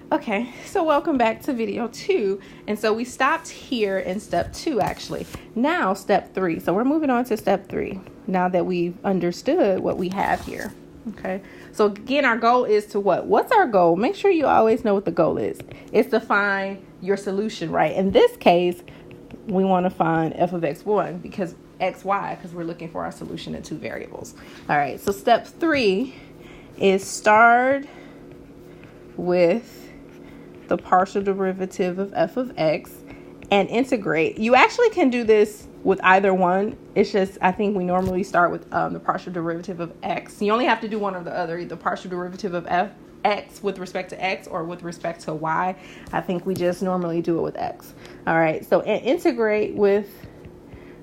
Okay, so welcome back to video 2. And so we stopped here in step 2 actually. Now step 3. So we're moving on to step 3 now that we've understood what we have here. Okay, so again, our goal is to what? What's our goal? Make sure you always know what the goal is. It's to find your solution, right? In this case, we want to find f of x1 because we're looking for our solution in 2 variables. All right, so step 3 is start with the partial derivative of f of x and integrate. You actually can do this with either one. It's just, I think we normally start with the partial derivative of x. You only have to do one or the other, either partial derivative of x with respect to x or with respect to y. I think we just normally do it with x. All right, so integrate with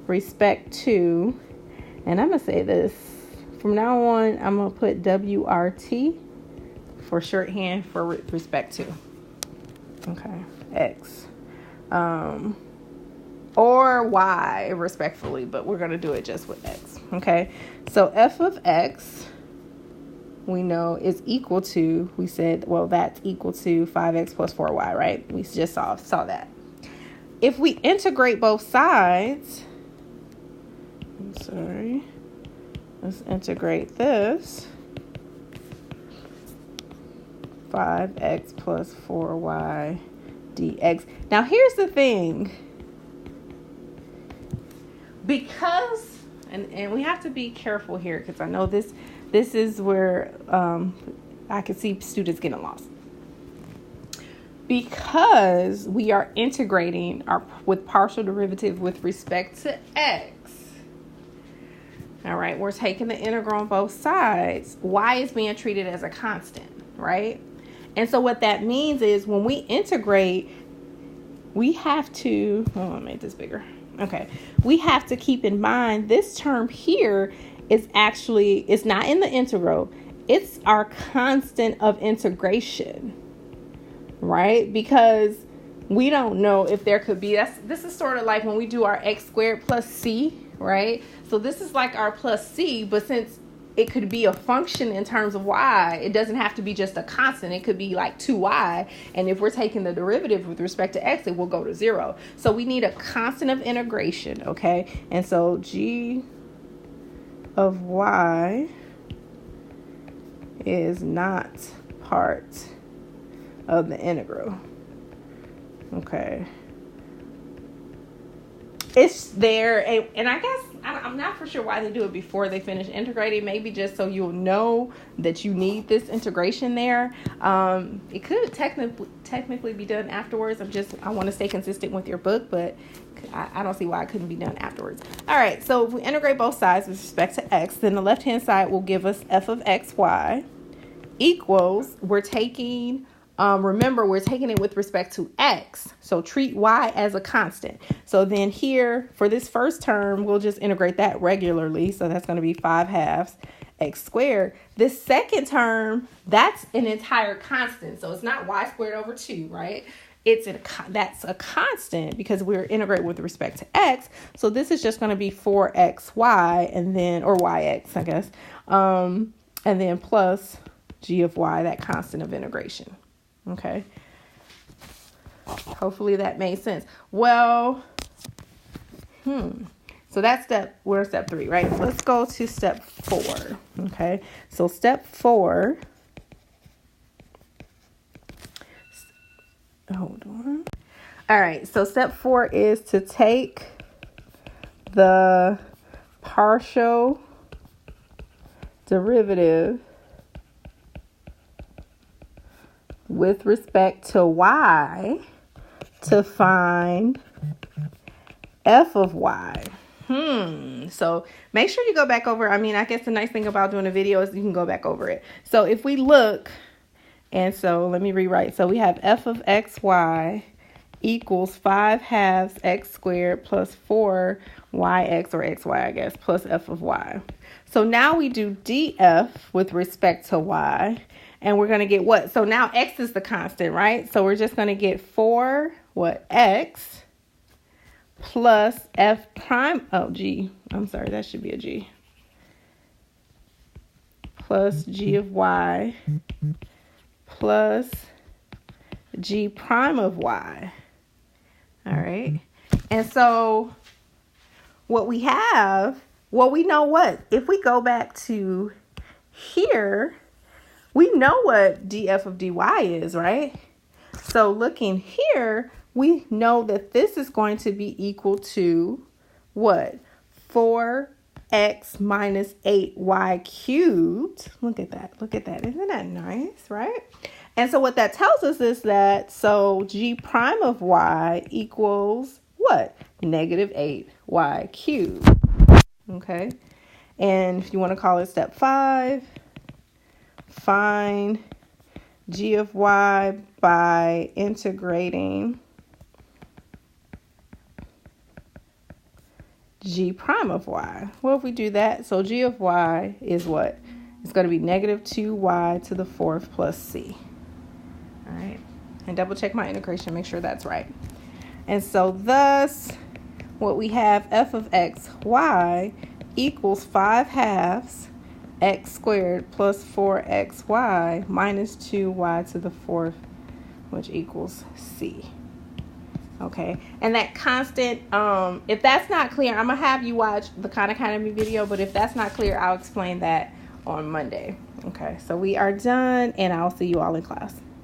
respect to, and I'm going to say this, from now on, I'm going to put WRT for shorthand for respect to. Okay, x. Or y, respectfully, but we're going to do it just with x. Okay, so f of x, we know is equal to, we said, well, that's equal to 5x plus 4y, right? We just saw that. If we integrate both sides, let's integrate this. 5x plus 4y dx. Now here's the thing. Because, and we have to be careful here because I know this is where I can see students getting lost. Because we are integrating with partial derivative with respect to x. All right, we're taking the integral on both sides. Y is being treated as a constant, right? And so what that means is when we integrate, we have to, I'll make this bigger. Okay. We have to keep in mind this term here is actually, it's not in the integral. It's our constant of integration, right? Because we don't know if there could be, this is sort of like when we do our x squared plus c, right? So this is like our plus c, but since it could be a function in terms of y, it doesn't have to be just a constant. It could be like 2y. And if we're taking the derivative with respect to x, it will go to 0. So we need a constant of integration, okay? And so g of y is not part of the integral. Okay. It's there, and I guess I'm not for sure why they do it before they finish integrating. Maybe just so you'll know that you need this integration there. It could technically be done afterwards. I want to stay consistent with your book, but I don't see why it couldn't be done afterwards. All right, so if we integrate both sides with respect to x, then the left-hand side will give us f of xy equals, we're taking... remember, we're taking it with respect to x. So treat y as a constant. So then here, for this first term, we'll just integrate that regularly. So that's going to be 5/2 x squared. This second term, that's an entire constant. So it's not y squared over 2, right? That's a constant because we're integrating with respect to x. So this is just going to be 4xy and then, or yx, I guess. And then plus g of y, that constant of integration. Okay. Hopefully that made sense. Well, so that's we're step 3, right? Let's go to step 4. Okay. So step 4. Hold on. All right. So step 4 is to take the partial derivative with respect to y to find f of y. So make sure you go back over. I mean, I guess the nice thing about doing a video is you can go back over it. So if we look, and so let me rewrite. So we have f of xy equals 5/2 x squared plus 4yx or xy, I guess, plus f of y. So now we do df with respect to y. And we're going to get what? So now x is the constant, right? So we're just going to get x plus f prime. Oh, g. I'm sorry. That should be a g. Plus g of y plus g prime of y. All right. And so what we have, well, we know what? If we go back to here, we know what df of dy is, right? So looking here, we know that this is going to be equal to what? 4x minus 8y cubed. Look at that. Look at that. Isn't that nice, right? And so what that tells us is that, so g prime of y equals what? Negative 8y cubed. Okay. And if you want to call it step 5, find g of y by integrating g prime of y. Well, if we do that, so g of y is what? It's going to be negative 2y to the 4th plus c. All right. And double check my integration, make sure that's right. And so thus, what we have, f of x, y equals 5/2 x squared plus 4xy minus 2y to the 4th, which equals c. Okay, and that constant, if that's not clear, I'm gonna have you watch the Khan Academy video, but if that's not clear, I'll explain that on Monday. Okay, so we are done, and I'll see you all in class.